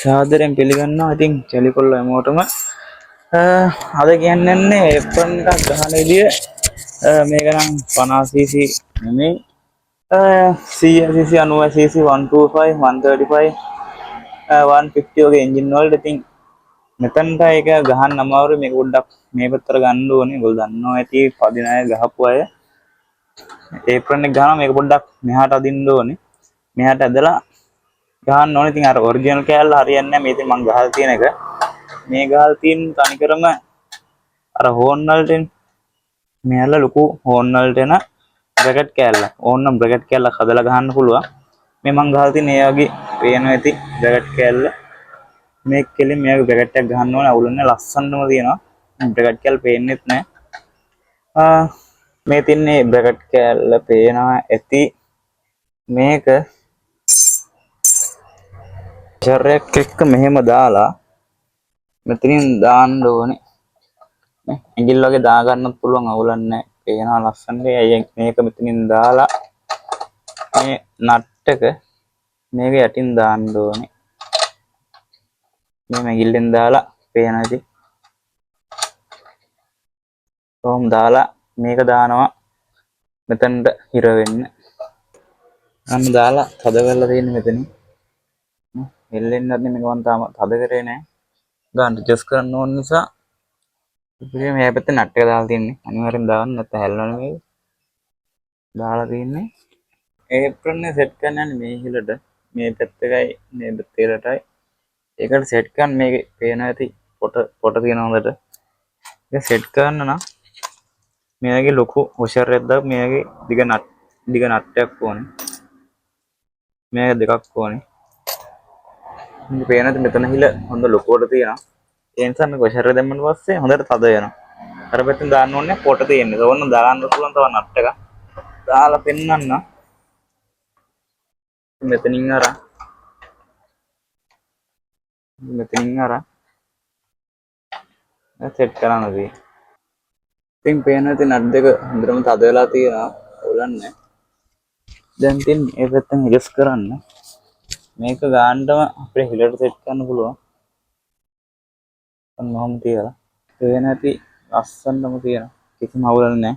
සාදරයෙන් පිළිගන්නවා. ඉතින් ටෙලිකොල්ල හැමෝටම අද කියන්නේ ඒප්‍රන් එකක් ගහන එළිය මේක නම් 50cc නෙමෙයි 100cc 90cc 125 135 150 වගේ එන්ජින් වලට. ඉතින් මෙතනට ඒක ගහන්න අමාරුයි. මේක පොඩ්ඩක් මේ පැත්තට ගන්න ඕනේ. ඒගොල්ලෝ දන්නවා ඇති පදින අය ගහපු අය ඒප්‍රන් එක ගහනවා. මේක පොඩ්ඩක් මෙහාට අදින්න ඕනේ. මෙහාට ඇදලා ගහන්න ඕනේ. ඉතින් අර ඔරිජිනල් කෑල්ල හරියන්නේ නැහැ. මේ ඉතින් මං ගහලා තියෙන එක. මේ ගහලා තියෙන තනිකරම අර හෝන් වලට මෙයාලා ලොකු හෝන් වලට එන බ්‍රැකට් කෑල්ල. ඕන්න බ්‍රැකට් කෑල්ලක් හදලා ගහන්න පුළුවන්. මේ මං ගහලා තියෙන ඒ වගේ පේනවා ඇති බ්‍රැකට් කෑල්ල. මේ කෙලින් මෙයාගේ බ්‍රැකට් එකක් ගහන්න ඕනේ. අවුලන්නේ ලස්සනම තියෙනවා. බ්‍රැකට් කෑල්ල පේන්නෙත් නැහැ. මේ තින්නේ බ්‍රැකට් කෑල්ල පේනවා ඇති. මේක චරයක් එක්ක මෙහෙම දාලා මෙතනින් දාන්න ඕනේ. ඇඟිල්ල වගේ දා ගන්නත් පුළුවන් අවුලක් නැහැ. පේනවා ලස්සනට. මේක මෙතනින් දාලා මේ නට් එක මේක යටින් දාන්න ඕනේ. මේ ඇඟිල්ලෙන් දාලා පේනවා ඉතින්. කොහොම දාලා මේක දානවා මෙතනට හිර වෙන්න. අන්න දාලා තද කරලා තියෙන්නේ මෙතනින්. එල්ලෙන්නත් නෙමෙයි මේක මම තාම තද කරේ නැහැ. ගන්න ඇඩ්ජස්ට් කරන්න ඕන නිසා ඉතින් මේ පැත්තේ නට් එක දාලා තියන්නේ. අනිවාර්යෙන් දාන්න නැත්නම් හැල්ලනවා මේක. දාලා තියන්නේ. ඒප්‍රන් එක සෙට් කරන්න යන්නේ මේ හිලට. මේ පැත්තකයි මේ පැත්තටයි. ඒකට සෙට් කරන්න මේකේ පේනවා ඇති පොට තියෙන හොඳට. ඒක සෙට් කරන්න නම් මේකේ ලොකු වොෂර් එකක් දාලා මේකේ දිග නට්ටයක් ඕනේ. මේක දෙකක් ඕනේ. මේ පේනද මෙතන හිල හොඳ ලොකුවට තියෙනවා. ඒ නිසා මේක වොෂර් එක දැම්මම පස්සේ හොඳට තද වෙනවා. අර පැත්තෙන් දාන්න ඕනේ පොට තියෙන්නේ. ඒක ඕන දාන්න පුළුවන් තව නට් එකක්. දාලා පෙන්නන්න. මෙතනින් අර සෙට් කරන්න තියෙන්නේ. ඉතින් පේනවා ඉතින් නට් දෙක හොඳටම තද වෙලා තියෙනවා. ඕලන්නේ. දැන් ඉතින් මේ පැත්තෙන් ඇඩ්ජස්ට් කරන්න. මේක ගාන්නම අපේ හිලට සෙට් කරන්න පුළුවන්. මොහොම තියලා. ඒ නැති ලස්සනම තියෙනවා. කිසිම අවුලක් නැහැ.